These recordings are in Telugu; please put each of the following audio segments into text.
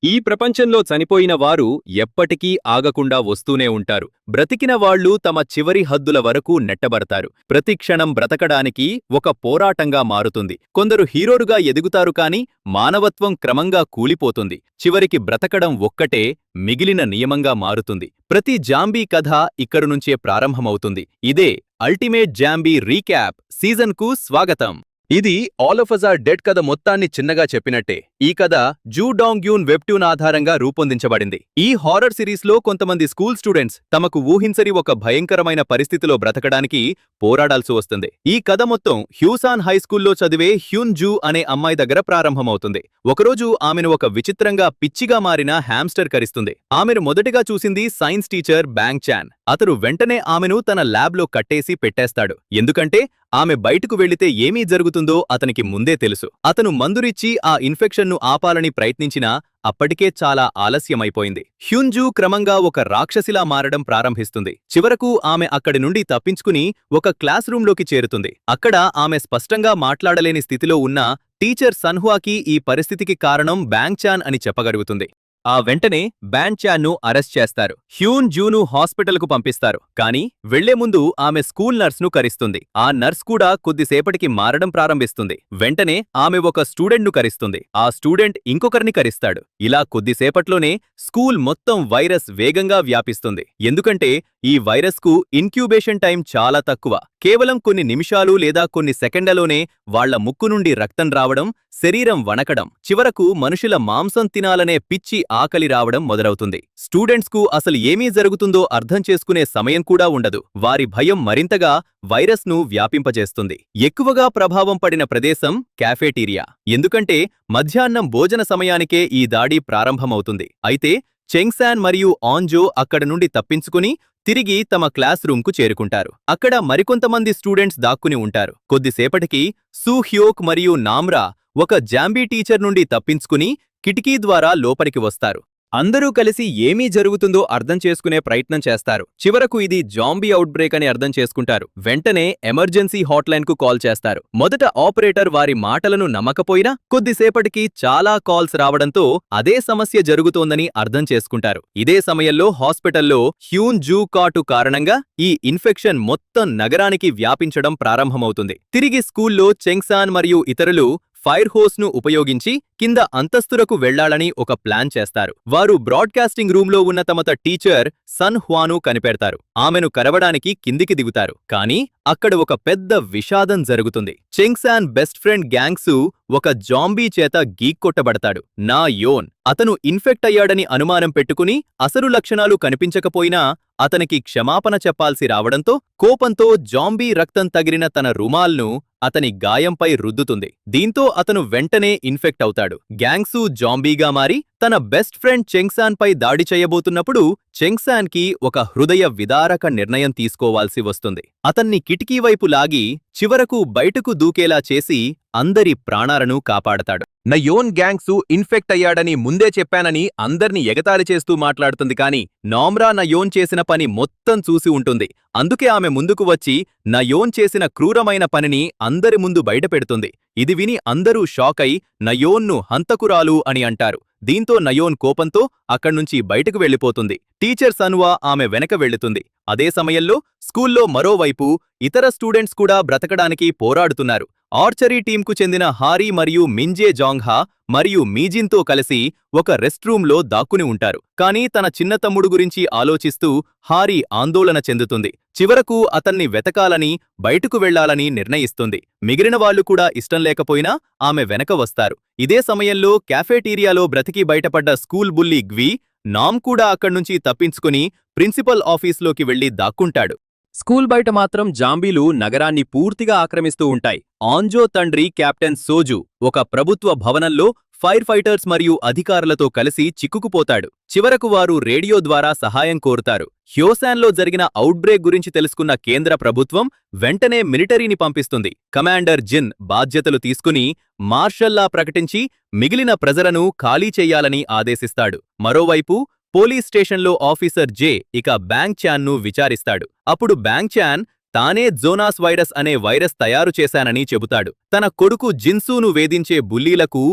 ఈ ప్రపంచంలో చనిపోయిన వారు ఎప్పటికీ ఆగకుండా వస్తూనే ఉంటారు. బ్రతికిన వాళ్లు తమ చివరి హద్దుల వరకు నెట్టబడతారు. ప్రతి క్షణం బ్రతకడానికి ఒక పోరాటంగా మారుతుంది. కొందరు హీరోలుగా ఎదుగుతారు, కాని మానవత్వం క్రమంగా కూలిపోతుంది. చివరికి బ్రతకడం ఒక్కటే మిగిలిన నియమంగా మారుతుంది. ప్రతి జాంబీ కథ ఇక్కడి నుంచే ప్రారంభమవుతుంది. ఇదే అల్టిమేట్ జాంబీ రీక్యాప్ సీజన్కు స్వాగతం. ఇది all of us are dead కథ మొత్తాన్ని చిన్నగా చెప్పినట్టే. ఈ కథ జూ డాంగ్ యూన్ వెబ్టూన్ ఆధారంగా రూపొందించబడింది. ఈ హారర్ సిరీస్లో కొంతమంది స్కూల్ స్టూడెంట్స్ తమకు ఊహించని ఒక భయంకరమైన పరిస్థితిలో బ్రతకడానికి పోరాడాల్సి వస్తుంది. ఈ కథ మొత్తం హ్యూసాన్ హై స్కూల్లో చదివే హ్యూన్ జూ అనే అమ్మాయి దగ్గర ప్రారంభమవుతుంది. ఒకరోజు ఆమెను ఒక విచిత్రంగా పిచ్చిగా మారిన హ్యామ్స్టర్ కరిస్తుంది. ఆమెను మొదటిగా చూసింది సైన్స్ టీచర్ బ్యాంగ్ చాన్. అతను వెంటనే ఆమెను తన ల్యాబ్లో కట్టేసి పెట్టేస్తాడు. ఎందుకంటే ఆమె బయటకు వెళితే ఏమీ జరుగుతుందో అతనికి ముందే తెలుసు. అతను మందురిచ్చి ఆ ఇన్ఫెక్షన్ను ఆపాలని ప్రయత్నించినా అప్పటికే చాలా ఆలస్యమైపోయింది. హ్యున్జూ క్రమంగా ఒక రాక్షసిలా మారడం ప్రారంభిస్తుంది. చివరకు ఆమె అక్కడి నుండి తప్పించుకుని ఒక క్లాస్ రూంలోకి చేరుతుంది. అక్కడ ఆమె స్పష్టంగా మాట్లాడలేని స్థితిలో ఉన్న టీచర్ సన్హువాకి ఈ పరిస్థితికి కారణం బ్యాంగ్ చాన్ అని చెప్పగలుగుతుంది. ఆ వెంటనే బ్యాంగ్ చాన్ ను అరెస్ట్ చేస్తారు. హ్యూన్ జూను హాస్పిటల్కు పంపిస్తారు. కానీ వెళ్లే ముందు ఆమె స్కూల్ నర్స్ను కరిస్తుంది. ఆ నర్స్ కూడా కొద్దిసేపటికి మారడం ప్రారంభిస్తుంది. వెంటనే ఆమె ఒక స్టూడెంట్ను కరిస్తుంది. ఆ స్టూడెంట్ ఇంకొకరిని కరిస్తాడు. ఇలా కొద్దిసేపట్లోనే స్కూల్ మొత్తం వైరస్ వేగంగా వ్యాపిస్తుంది. ఎందుకంటే ఈ వైరస్కు ఇన్క్యూబేషన్ టైం చాలా తక్కువ. కేవలం కొన్ని నిమిషాలు లేదా కొన్ని సెకండ్లలోనే వాళ్ల ముక్కు నుండి రక్తం రావడం, శరీరం వణకడం, చివరకు మనుషుల మాంసం తినాలనే పిచ్చి ఆకలి రావడం మొదలవుతుంది. స్టూడెంట్స్కు అసలు ఏమీ జరుగుతుందో అర్థం చేసుకునే సమయం కూడా ఉండదు. వారి భయం మరింతగా వైరస్ను వ్యాపింపజేస్తుంది. ఎక్కువగా ప్రభావం పడిన ప్రదేశం క్యాఫేటీరియా. ఎందుకంటే మధ్యాహ్నం భోజన సమయానికే ఈ దాడి ప్రారంభమవుతుంది. అయితే చెంగ్సాన్ మరియు ఆంజో అక్కడ నుండి తప్పించుకుని తిరిగి తమ క్లాస్ రూంకు చేరుకుంటారు. అక్కడ మరికొంతమంది స్టూడెంట్స్ దాక్కుని ఉంటారు. కొద్దిసేపటికి సూ హ్యోక్ మరియు నామ్రా ఒక జాంబీ టీచర్ నుండి తప్పించుకుని కిటికీ ద్వారా లోపలికి వస్తారు. అందరూ కలిసి ఏమీ జరుగుతుందో అర్థం చేసుకునే ప్రయత్నం చేస్తారు. చివరకు ఇది జాంబీ అవుట్బ్రేక్ అని అర్థం చేసుకుంటారు. వెంటనే ఎమర్జెన్సీ హాట్లైన్కు కాల్ చేస్తారు. మొదట ఆపరేటర్ వారి మాటలను నమ్మకపోయినా కొద్దిసేపటికి చాలా కాల్స్ రావడంతో అదే సమస్య జరుగుతోందని అర్థం చేసుకుంటారు. ఇదే సమయంలో హాస్పిటల్లో హ్యూన్ జూ కాటు కారణంగా ఈ ఇన్ఫెక్షన్ మొత్తం నగరానికి వ్యాపించడం ప్రారంభమవుతుంది. తిరిగి స్కూల్లో చెంగ్సాన్ మరియు ఇతరులు ఫైర్ హోస్ను ఉపయోగించి కింద అంతస్తులకు వెళ్లాలని ఒక ప్లాన్ చేస్తారు. వారు బ్రాడ్కాస్టింగ్ రూంలో ఉన్న తమ టీచర్ సన్ హ్వాను కనిపెడతారు. ఆమెను కరవడానికి కిందికి దిగుతారు. కానీ అక్కడ ఒక పెద్ద విషాదం జరుగుతుంది. చెంగ్సాన్ బెస్ట్ ఫ్రెండ్ గ్యాంగ్సు ఒక జాంబీ చేత గీక్కొట్టబడతాడు. నా యోన్ అతను ఇన్ఫెక్ట్ అయ్యాడని అనుమానం పెట్టుకుని అసలు లక్షణాలు కనిపించకపోయినా అతనికి క్షమాపణ చెప్పాల్సి రావడంతో కోపంతో జాంబీ రక్తం తగిలిన తన రుమాల్ను అతని గాయంపై రుద్దుతుంది. దీంతో అతను వెంటనే ఇన్ఫెక్ట్ అవుతాడు. గ్యాంగ్సు జాంబీగా మారి తన బెస్ట్ ఫ్రెండ్ చెంగ్సాన్ పై దాడి చేయబోతున్నప్పుడు చెంగ్సాన్ కి ఒక హృదయ విదారక నిర్ణయం తీసుకోవాల్సి వస్తుంది. అతన్ని కిటికీ వైపు లాగి చివరకు బయటకు దూకేలా చేసి అందరి ప్రాణాలను కాపాడతాడు. నయోన్ గ్యాంగ్సు ఇన్ఫెక్ట్ అయ్యాడని ముందే చెప్పానని అందర్ని ఎగతాళి చేస్తూ మాట్లాడుతుంది. కాని నామ్రా నయోన్ చేసిన పని మొత్తం చూసి ఉంటుంది. అందుకే ఆమె ముందుకు వచ్చి నయోన్ చేసిన క్రూరమైన పనిని అందరి ముందు బయటపెడుతుంది. ఇది విని అందరూ షాక్ అయి నయోన్ను హంతకురాలు అని అంటారు. దీంతో నయోన్ కోపంతో అక్కడ్నుంచి బయటకు వెళ్లిపోతుంది. టీచర్ సన్వా ఆమె వెనక వెళ్లుతుంది. అదే సమయంలో స్కూల్లో మరోవైపు ఇతర స్టూడెంట్స్ కూడా బ్రతకడానికి పోరాడుతున్నారు. ఆర్చరీ టీంకు చెందిన హారీ మరియు మింజే జాంగ్హా మరియు మీజిన్తో కలిసి ఒక రెస్ట్ రూంలో దాక్కుని ఉంటారు. కానీ తన చిన్న తమ్ముడు గురించి ఆలోచిస్తూ హారీ ఆందోళన చెందుతుంది. చివరకు అతన్ని వెతకాలని, బయటకు వెళ్లాలని నిర్ణయిస్తుంది. మిగిలిన వాళ్లు కూడా ఇష్టం లేకపోయినా ఆమె వెనక వస్తారు. ఇదే సమయంలో క్యాఫేటీరియాలో బ్రతికి బయటపడ్డ స్కూల్ బుల్లీ గ్వీ నామ్ కూడా అక్కడ్నుంచి తప్పించుకుని ప్రిన్సిపల్ ఆఫీస్లోకి వెళ్లి దాక్కుంటాడు. స్కూల్ బయట మాత్రం జాంబీలు నగరాన్ని పూర్తిగా ఆక్రమిస్తూ ఉంటాయి. ఆంజో తండ్రి కెప్టెన్ సోజు ఒక ప్రభుత్వ భవనంలో ఫైర్ ఫైటర్స్ మరియు అధికారులతో కలిసి చిక్కుకుపోతాడు. చివరకు వారు రేడియో ద్వారా సహాయం కోరుతారు. హ్యోసాన్లో జరిగిన అవుట్బ్రేక్ గురించి తెలుసుకున్న కేంద్ర ప్రభుత్వం వెంటనే మిలిటరీని పంపిస్తుంది. కమాండర్ జిన్ బాధ్యతలు తీసుకుని మార్షల్లా ప్రకటించి మిగిలిన ప్రజలను ఖాళీ చెయ్యాలని ఆదేశిస్తాడు. మరోవైపు పోలీస్ స్టేషన్లో ఆఫీసర్ జే ఇక బ్యాంగ్ చాన్ను విచారిస్తాడు. అప్పుడు బ్యాంగ్ చాన్ తానే జోనాస్ వైరస్ అనే వైరస్ తయారు చేశానని చెబుతాడు. తన కొడుకు జిన్సూను వేధించే బుల్లీలకు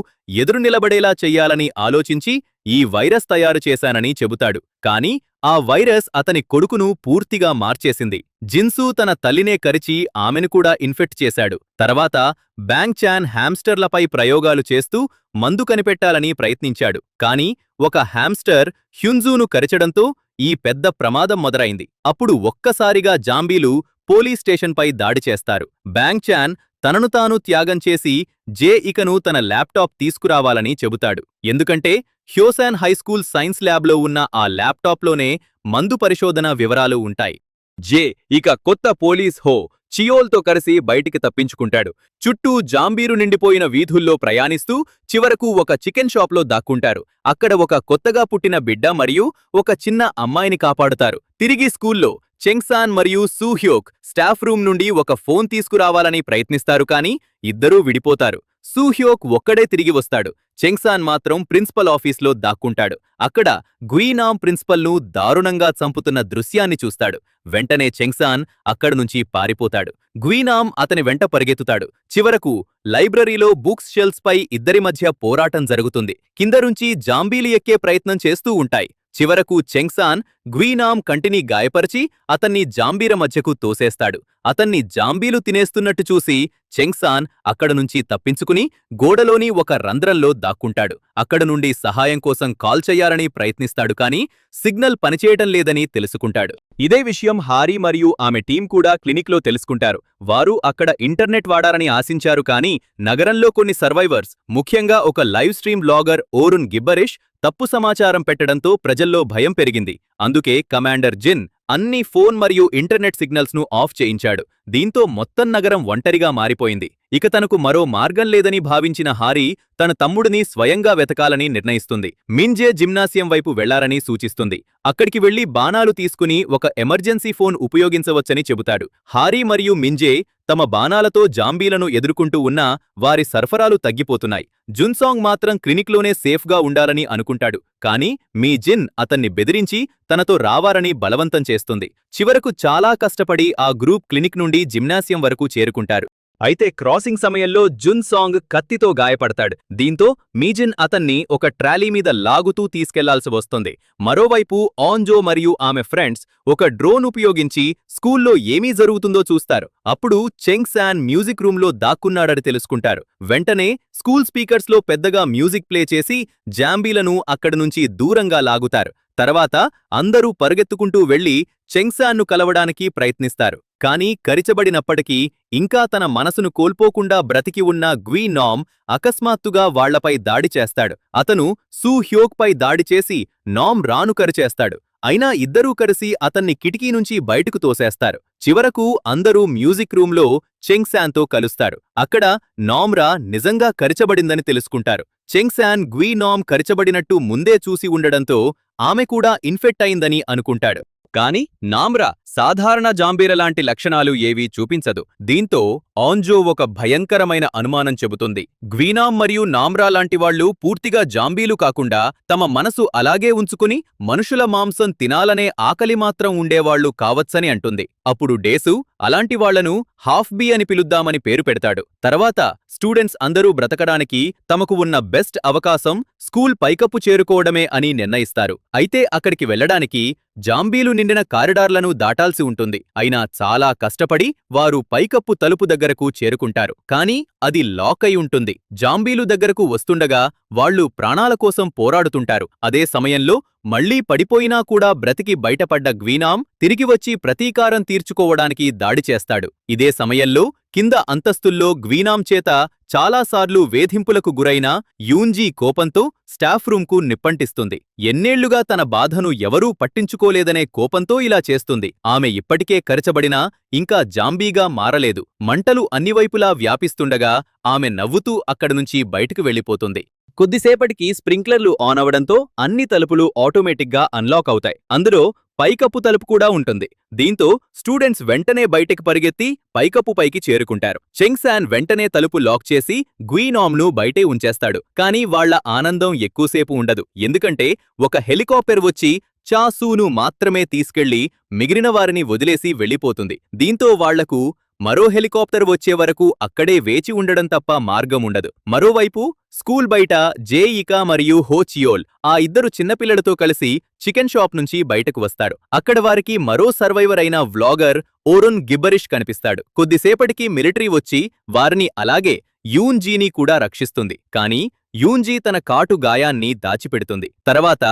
ఎదురు నిలబడేలా చెయ్యాలని ఆలోచించి ఈ వైరస్ తయారు చేశానని చెబుతాడు. కాని ఆ వైరస్ అతని కొడుకును పూర్తిగా మార్చేసింది. జిన్సూ తన తల్లినే కరిచి ఆమెను కూడా ఇన్ఫెక్ట్ చేశాడు. తర్వాత బ్యాంగ్ చాన్ హ్యామ్స్టర్లపై ప్రయోగాలు చేస్తూ మందు కనిపెట్టాలని ప్రయత్నించాడు. కాని ఒక హ్యామ్స్టర్ హ్యున్జూను కరిచడంతో ఈ పెద్ద ప్రమాదం మొదలైంది. అప్పుడు ఒక్కసారిగా జాంబీలు పోలీస్ స్టేషన్పై దాడి చేస్తారు. బ్యాంగ్ చాన్ తనను తాను త్యాగం చేసి ఇకను తన ల్యాప్టాప్ తీసుకురావాలని చెబుతాడు. ఎందుకంటే హ్యోసాన్ హైస్కూల్ సైన్స్ ల్యాబ్లో ఉన్న ఆ ల్యాప్టాప్లోనే మందు పరిశోధన వివరాలు ఉంటాయి. ఇక కొత్త పోలీస్ చియోల్తో కలిసి బయటికి తప్పించుకుంటాడు. చుట్టూ జాంబీరు నిండిపోయిన వీధుల్లో ప్రయాణిస్తూ చివరకు ఒక చికెన్ షాప్లో దాక్కుంటారు. అక్కడ ఒక కొత్తగా పుట్టిన బిడ్డ మరియు ఒక చిన్న అమ్మాయిని కాపాడుతారు. తిరిగి స్కూల్లో చెంగ్సాన్ మరియు సూహ్యోక్ స్టాఫ్ రూమ్ నుండి ఒక ఫోన్ తీసుకురావాలని ప్రయత్నిస్తారు. కాని ఇద్దరూ విడిపోతారు. సూహ్యోక్ ఒక్కడే తిరిగి వస్తాడు. చెంగ్సాన్ మాత్రం ప్రిన్సిపల్ ఆఫీస్లో దాక్కుంటాడు. అక్కడ గుయినామ్ ప్రిన్సిపల్ను దారుణంగా చంపుతున్న దృశ్యాన్ని చూస్తాడు. వెంటనే చెంగ్సాన్ అక్కడనుంచి పారిపోతాడు. గుయినామ్ అతని వెంట పరిగెత్తుతాడు. చివరకు లైబ్రరీలో బుక్స్ షెల్ఫ్స్ పై ఇద్దరి మధ్య పోరాటం జరుగుతుంది. కిందనుంచి జాంబీలు ఎక్కే ప్రయత్నం చేస్తూ ఉంటాయి. చివరకు చెంగ్సాన్ గ్వీనామ్ కంటిని గాయపరిచి అతన్ని జాంబీల మధ్యకు తోసేస్తాడు. అతన్ని జాంబీలు తినేస్తున్నట్టు చూసి చెంగ్సాన్ అక్కడనుంచి తప్పించుకుని గోడలోని ఒక రంధ్రంలో దాక్కుంటాడు. అక్కడ నుండి సహాయం కోసం కాల్ చెయ్యాలని ప్రయత్నిస్తాడు. కాని సిగ్నల్ పనిచేయటం లేదని తెలుసుకుంటాడు. ఇదే విషయం హారీ మరియు ఆమె టీం కూడా క్లినిక్లో తెలుసుకుంటారు. వారు అక్కడ ఇంటర్నెట్ వాడాలని ఆశించారు. కాని నగరంలో కొన్ని సర్వైవర్స్, ముఖ్యంగా ఒక లైవ్ స్ట్రీమ్ బ్లాగర్ ఓరున్ గిబ్బరిష్ తప్పు సమాచారం పెట్టడంతో ప్రజల్లో భయం పెరిగింది. అందుకే కమాండర్ జిన్ అన్ని ఫోన్ మరియు ఇంటర్నెట్ సిగ్నల్స్ ను ఆఫ్ చేయించాడు. దీంతో మొత్తం నగరం ఒంటరిగా మారిపోయింది. ఇక తనకు మరో మార్గం లేదని భావించిన హారీ తన తమ్ముడిని స్వయంగా వెతకాలని నిర్ణయిస్తుంది. మింజే జిమ్నాసియం వైపు వెళ్లారని సూచిస్తుంది. అక్కడికి వెళ్లి బాణాలు తీసుకుని ఒక ఎమర్జెన్సీ ఫోన్ ఉపయోగించవచ్చని చెబుతాడు. హారీ మరియు మింజే తమ బాణాలతో జాంబీలను ఎదుర్కొంటూ ఉన్నా వారి సరఫరాలు తగ్గిపోతున్నాయి. జున్సాంగ్ మాత్రం క్లినిక్లోనే సేఫ్గా ఉండాలని అనుకుంటాడు. కాని మీ జిన్ అతన్ని బెదిరించి తనతో రావాలని బలవంతం చేస్తుంది. చివరకు చాలా కష్టపడి ఆ గ్రూప్ క్లినిక్ నుండి జిమ్నాసియం వరకు చేరుకుంటారు. అయితే క్రాసింగ్ సమయంలో జున్సాంగ్ కత్తితో గాయపడతాడు. దీంతో మీజిన్ అతన్ని ఒక ట్రాలీ మీద లాగుతూ తీసుకెళ్లాల్సి వస్తుంది. మరోవైపు ఆంజో మరియు ఆమె ఫ్రెండ్స్ ఒక డ్రోన్ ఉపయోగించి స్కూల్లో ఏమీ జరుగుతుందో చూస్తారు. అప్పుడు చెంగ్సాన్ మ్యూజిక్ రూంలో దాక్కున్నాడని తెలుసుకుంటారు. వెంటనే స్కూల్ స్పీకర్స్లో పెద్దగా మ్యూజిక్ ప్లే చేసి జాంబీలను అక్కడి దూరంగా లాగుతారు. తర్వాత అందరూ పరుగెత్తుకుంటూ వెళ్లి చెంగ్సాన్ను కలవడానికి ప్రయత్నిస్తారు. కాని కరిచబడినప్పటికీ ఇంకా తన మనసును కోల్పోకుండా బ్రతికి ఉన్న గ్వీనామ్ అకస్మాత్తుగా వాళ్లపై దాడి చేస్తాడు. అతను సూహ్యోక్ పై దాడి చేసి నామ్ రాను కరిచేస్తాడు. అయినా ఇద్దరూ కలిసి అతన్ని కిటికీ నుంచి బయటకు తోసేస్తారు. చివరకు అందరూ మ్యూజిక్ రూంలో చెంగ్సాన్తో కలుస్తారు. అక్కడ నామ్రా నిజంగా కరిచబడిందని తెలుసుకుంటారు. చెంగ్సాన్ గ్వీనామ్ కరిచబడినట్టు ముందే చూసి ఉండడంతో ఆమె కూడా ఇన్ఫెక్ట్ అయిందని అనుకుంటాడు. కాని నామ్రా సాధారణ జాంబీరలాంటి లక్షణాలు ఏవీ చూపించదు. దీంతో ఆంజో ఒక భయంకరమైన అనుమానం చెబుతుంది. గ్వీనామ్ మరియు నామ్రా లాంటివాళ్లు పూర్తిగా జాంబీలు కాకుండా తమ మనసు అలాగే ఉంచుకుని మనుషుల మాంసం తినాలనే ఆకలి మాత్రం ఉండేవాళ్లు కావచ్చని అంటుంది. అప్పుడు డేసు అలాంటి వాళ్లను హాఫ్ బీ అని పిలుద్దామని పేరు పెడతాడు. తర్వాత స్టూడెంట్స్ అందరూ బ్రతకడానికి తమకు ఉన్న బెస్ట్ అవకాశం స్కూల్ పైకప్పు చేరుకోవడమే అని నిర్ణయిస్తారు. అయితే అక్కడికి వెళ్లడానికి జాంబీలు నిండిన కారిడార్లను దాటాల్సి ఉంటుంది. అయినా చాలా కష్టపడి వారు పైకప్పు తలుపు దగ్గరకు చేరుకుంటారు. కాని అది లాక్ అయి ఉంటుంది. జాంబీలు దగ్గరకు వస్తుండగా వాళ్లు ప్రాణాల కోసం పోరాడుతుంటారు. అదే సమయంలో మళ్లీ పడిపోయినా కూడా బ్రతికి బయటపడ్డ గ్వీనామ్ తిరిగి వచ్చి ప్రతీకారం తీర్చుకోవడానికి దాడి చేస్తాడు. ఇదే సమయంలో కింద అంతస్తుల్లో గ్వీనామ్ చేత చాలాసార్లు వేధింపులకు గురైన యూన్జీ కోపంతో స్టాఫ్ రూంకు నిప్పంటిస్తుంది. ఎన్నేళ్లుగా తన బాధను ఎవరూ పట్టించుకోలేదనే కోపంతో ఇలా చేస్తుంది. ఆమె ఇప్పటికే కరచబడినా ఇంకా జాంబీగా మారలేదు. మంటలు అన్నివైపులా వ్యాపిస్తుండగా ఆమె నవ్వుతూ అక్కడినుంచి బయటకు వెళ్లిపోతుంది. కొద్దిసేపటికి స్ప్రింక్లర్లు ఆన్ అవడంతో అన్ని తలుపులు ఆటోమేటిక్గా అన్లాక్ అవుతాయి. అందులో పైకప్పు తలుపు కూడా ఉంటుంది. దీంతో స్టూడెంట్స్ వెంటనే బయటకు పరిగెత్తి పైకప్పు పైకి చేరుకుంటారు. చెంగ్సాన్ వెంటనే తలుపు లాక్ చేసి గ్వీనామ్ను బయటే ఉంచేస్తాడు. కానీ వాళ్ల ఆనందం ఎక్కువసేపు ఉండదు. ఎందుకంటే ఒక హెలికాప్టర్ వచ్చి చాసూను మాత్రమే తీసుకెళ్లి మిగిలిన వారిని వదిలేసి వెళ్ళిపోతుంది. దీంతో వాళ్లకు మరో హెలికాప్టర్ వచ్చే వరకు అక్కడే వేచి ఉండడం తప్ప మార్గముండదు. మరోవైపు స్కూల్ బయట జేయికా మరియు హోచియోల్ ఆ ఇద్దరు చిన్నపిల్లలతో కలిసి చికెన్ షాప్ నుంచి బయటకు వస్తాడు. అక్కడ వారికి మరో సర్వైవర్ అయిన వ్లాగర్ ఓరున్ గిబ్బరిష్ కనిపిస్తాడు. కొద్దిసేపటికి మిలిటరీ వచ్చి వారిని అలాగే యూన్జీని కూడా రక్షిస్తుంది. కానీ యూన్జీ తన కాటు గాయాన్ని దాచిపెడుతుంది. తర్వాత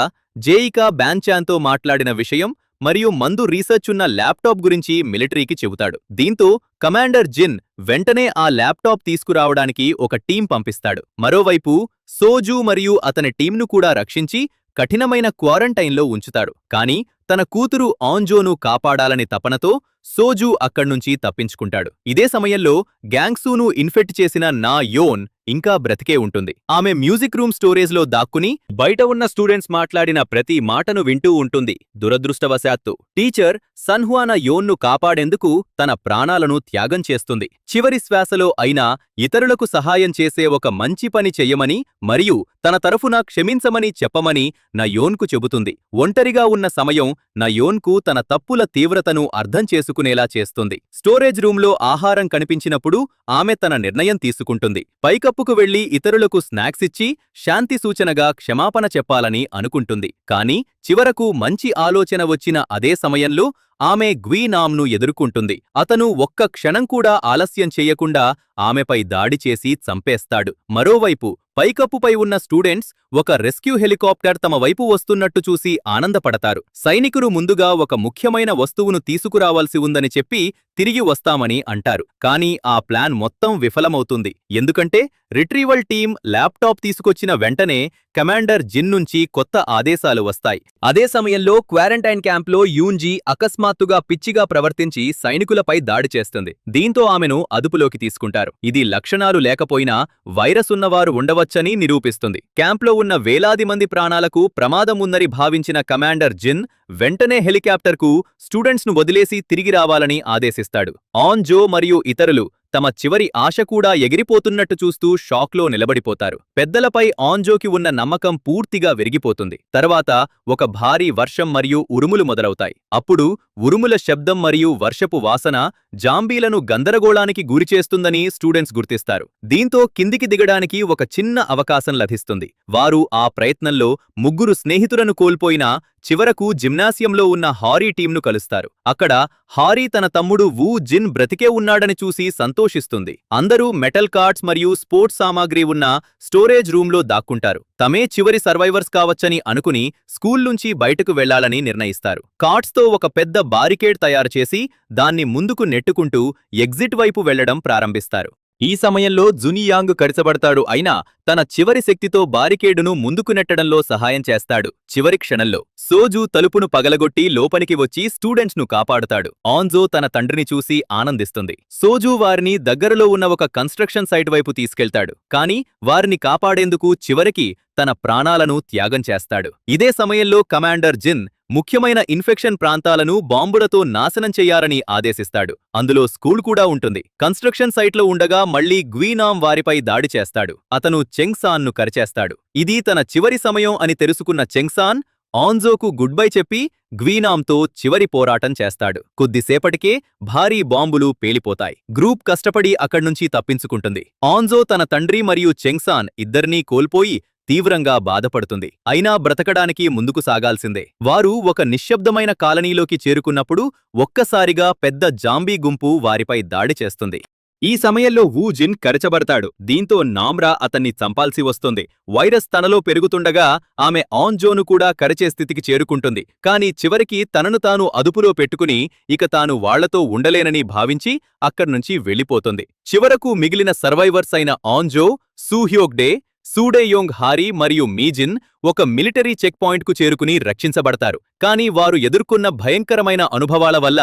జేయికా బ్యాన్చాన్తో మాట్లాడిన విషయం మరియు మందు రీసెర్చ్ ఉన్న ల్యాప్టాప్ గురించి మిలిటరీకి చెబుతాడు. దీంతో కమాండర్ జిన్ వెంటనే ఆ ల్యాప్టాప్ తీసుకురావడానికి ఒక టీం పంపిస్తాడు. మరోవైపు సోజు మరియు అతని టీంను కూడా రక్షించి కఠినమైన క్వారంటైన్లో ఉంచుతాడు. కానీ తన కూతురు ఆంజోను కాపాడాలని తపనతో సోజు అక్కడ్నుంచి తప్పించుకుంటాడు. ఇదే సమయంలో గ్యాంగ్సూను ఇన్ఫెక్ట్ చేసిన నా యోన్ ఇంకా బ్రతికే ఉంటుంది. ఆమె మ్యూజిక్ రూమ్ స్టోరేజ్లో దాక్కుని బయట ఉన్న స్టూడెంట్స్ మాట్లాడిన ప్రతి మాటను వింటూ ఉంటుంది. దురదృష్టవశాత్తు టీచర్ సన్హువాన యోన్ను కాపాడేందుకు తన ప్రాణాలను త్యాగం చేస్తుంది. చివరి శ్వాసలో అయినా ఇతరులకు సహాయం చేసే ఒక మంచి పని చెయ్యమని మరియు తన తరఫున క్షమించమని చెప్పమని నయోన్కు చెబుతుంది. ఒంటరిగా ఉన్న సమయం నయోన్కు తన తప్పుల తీవ్రతను అర్థం చేసుకునేలా చేస్తుంది. స్టోరేజ్ రూంలో ఆహారం కనిపించినప్పుడు ఆమె తన నిర్ణయం తీసుకుంటుంది. పైకప్పుకు వెళ్లి ఇతరులకు స్నాక్స్ ఇచ్చి శాంతి సూచనగా క్షమాపణ చెప్పాలని అనుకుంటుంది. కానీ చివరకు మంచి ఆలోచన వచ్చిన అదే సమయంలో ఆమె గ్వీనామ్ను ఎదుర్కొంటుంది. అతను ఒక్క క్షణం కూడా ఆలస్యం చేయకుండా ఆమెపై దాడి చేసి చంపేస్తాడు. మరోవైపు పైకప్పుపై ఉన్న స్టూడెంట్స్ ఒక రెస్క్యూ హెలికాప్టర్ తమ వైపు వస్తున్నట్టు చూసి ఆనందపడతారు. సైనికులు ముందుగా ఒక ముఖ్యమైన వస్తువును తీసుకురావాల్సి ఉందని చెప్పి తిరిగి వస్తామని అంటారు. కానీ ఆ ప్లాన్ మొత్తం విఫలమవుతుంది. ఎందుకంటే రిట్రీవల్ టీం ల్యాప్టాప్ తీసుకొచ్చిన వెంటనే కమాండర్ జిన్ నుంచి కొత్త ఆదేశాలు వస్తాయి. అదే సమయంలో క్వారంటైన్ క్యాంప్లో యూన్జీ అకస్మాత్తుగా పిచ్చిగా ప్రవర్తించి సైనికులపై దాడి చేస్తుంది. దీంతో ఆమెను అదుపులోకి తీసుకుంటారు. ఇది లక్షణాలు లేకపోయినా వైరస్ ఉన్నవారు ఉండవచ్చని నిరూపిస్తుంది. క్యాంప్లో ఉన్న వేలాది మంది ప్రాణాలకు ప్రమాదం ఉందని భావించిన కమాండర్ జిన్ వెంటనే హెలికాప్టర్కు స్టూడెంట్స్ను వదిలేసి తిరిగి రావాలని ఆదేశిస్తాడు. ఆంజో మరియు ఇతరులు తమ చివరి ఆశ కూడా ఎగిరిపోతున్నట్టు చూస్తూ షాక్లో నిలబడిపోతారు. పెద్దలపై ఆంజోకి ఉన్న నమ్మకం పూర్తిగా విరిగిపోతుంది. తర్వాత ఒక భారీ వర్షం మరియు ఉరుములు మొదలవుతాయి. అప్పుడు ఉరుముల శబ్దం మరియు వర్షపు వాసన జాంబీలను గందరగోళానికి గురిచేస్తుందని స్టూడెంట్స్ గుర్తిస్తారు. దీంతో కిందికి దిగడానికి ఒక చిన్న అవకాశం లభిస్తుంది. వారు ఆ ప్రయత్నంలో ముగ్గురు స్నేహితులను కోల్పోయినా చివరకు జిమ్నాసియంలో ఉన్న హారీ టీంను కలుస్తారు. అక్కడ హారీ తన తమ్ముడు వూ జిన్ బ్రతికే ఉన్నాడని చూసి సంతోషిస్తుంది. అందరూ మెటల్ కార్డ్స్ మరియు స్పోర్ట్స్ సామాగ్రి ఉన్న స్టోరేజ్ రూంలో దాక్కుంటారు. తమే చివరి సర్వైవర్స్ కావచ్చని అనుకుని స్కూల్ నుంచి బయటకు వెళ్లాలని నిర్ణయిస్తారు. కార్డ్స్తో ఒక పెద్ద బారికేడ్ తయారు చేసి దాన్ని ముందుకు నెట్టుకుంటూ ఎగ్జిట్ వైపు వెళ్లడం ప్రారంభిస్తారు. ఈ సమయంలో జునియాంగ్ కడిచబడతాడు. అయినా తన చివరి శక్తితో బారికేడును ముందుకు నెట్టడంలో సహాయం చేస్తాడు. చివరి క్షణంలో సోజు తలుపును పగలగొట్టి లోపలికి వచ్చి స్టూడెంట్స్ను కాపాడుతాడు. ఆంజో తన తండ్రిని చూసి ఆనందిస్తుంది. సోజు వారిని దగ్గరలో ఉన్న ఒక కన్స్ట్రక్షన్ సైట్ వైపు తీసుకెళ్తాడు. కానీ వారిని కాపాడేందుకు చివరికి తన ప్రాణాలను త్యాగం చేస్తాడు. ఇదే సమయంలో కమాండర్ జిన్ ముఖ్యమైన ఇన్ఫెక్షన్ ప్రాంతాలను బాంబులతో నాశనం చెయ్యాలని ఆదేశిస్తాడు. అందులో స్కూల్ కూడా ఉంటుంది. కన్స్ట్రక్షన్ సైట్లో ఉండగా మళ్లీ గ్వీనామ్ వారిపై దాడి చేస్తాడు. అతను చెంగ్సాన్ను కరిచేస్తాడు. ఇది తన చివరి సమయం అని తెలుసుకున్న చెంగ్సాన్ ఆంజోకు గుడ్ బై చెప్పి గ్వీనామ్తో చివరి పోరాటం చేస్తాడు. కొద్దిసేపటికే భారీ బాంబులు పేలిపోతాయి. గ్రూప్ కష్టపడి అక్కడ్నుంచి తప్పించుకుంటుంది. ఆంజో తన తండ్రి మరియు చెంగ్సాన్ ఇద్దరినీ కోల్పోయి తీవ్రంగా బాధపడుతుంది. అయినా బ్రతకడానికి ముందుకు సాగాల్సిందే. వారు ఒక నిశ్శబ్దమైన కాలనీలోకి చేరుకున్నప్పుడు ఒక్కసారిగా పెద్ద జాంబీ గుంపు వారిపై దాడి చేస్తుంది. ఈ సమయంలో వూ జిన్ కరచబడతాడు. దీంతో నామ్రా అతన్ని చంపాల్సి వస్తుంది. వైరస్ తనలో పెరుగుతుండగా ఆమె ఆంజోను కూడా కరచే స్థితికి చేరుకుంటుంది. కాని చివరికి తనను తాను అదుపులో పెట్టుకుని ఇక తాను వాళ్లతో ఉండలేనని భావించి అక్కడ్నుంచి వెళ్ళిపోతుంది. చివరకు మిగిలిన సర్వైవర్స్ అయిన ఆంజో, సూహ్యోగ్డే, సూడేయోంగ్ హారీ మరియు మీజిన్ ఒక మిలిటరీ చెక్ పాయింట్కు చేరుకుని రక్షించబడతారు. కానీ వారు ఎదుర్కొన్న భయంకరమైన అనుభవాల వల్ల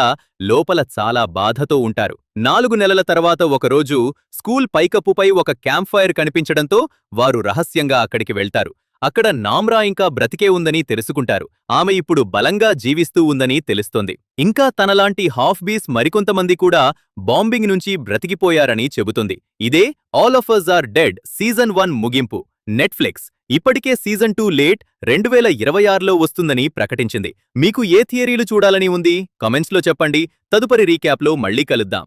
లోపల చాలా బాధతో ఉంటారు. 4 నెలల తర్వాత ఒకరోజు స్కూల్ పైకప్పుపై ఒక క్యాంప్ ఫైర్ కనిపించడంతో వారు రహస్యంగా అక్కడికి వెళ్తారు. అక్కడ నామ్రా ఇంకా బ్రతికే ఉందని తెలుసుకుంటారు. ఆమె ఇప్పుడు బలంగా జీవిస్తూ ఉందని తెలుస్తోంది. ఇంకా తనలాంటి హాఫ్ బీస్ మరికొంతమంది కూడా బాంబింగ్ నుంచి బ్రతికిపోయారని చెబుతుంది. ఇదే all of us are dead season 1 ముగింపు. నెట్ఫ్లిక్స్ ఇప్పటికే సీజన్ 2 లేట్ 2026లో వస్తుందని ప్రకటించింది. మీకు ఏ థియరీలు చూడాలని ఉంది? కామెంట్స్లో చెప్పండి. తదుపరి రీక్యాప్లో మళ్ళీ కలుద్దాం.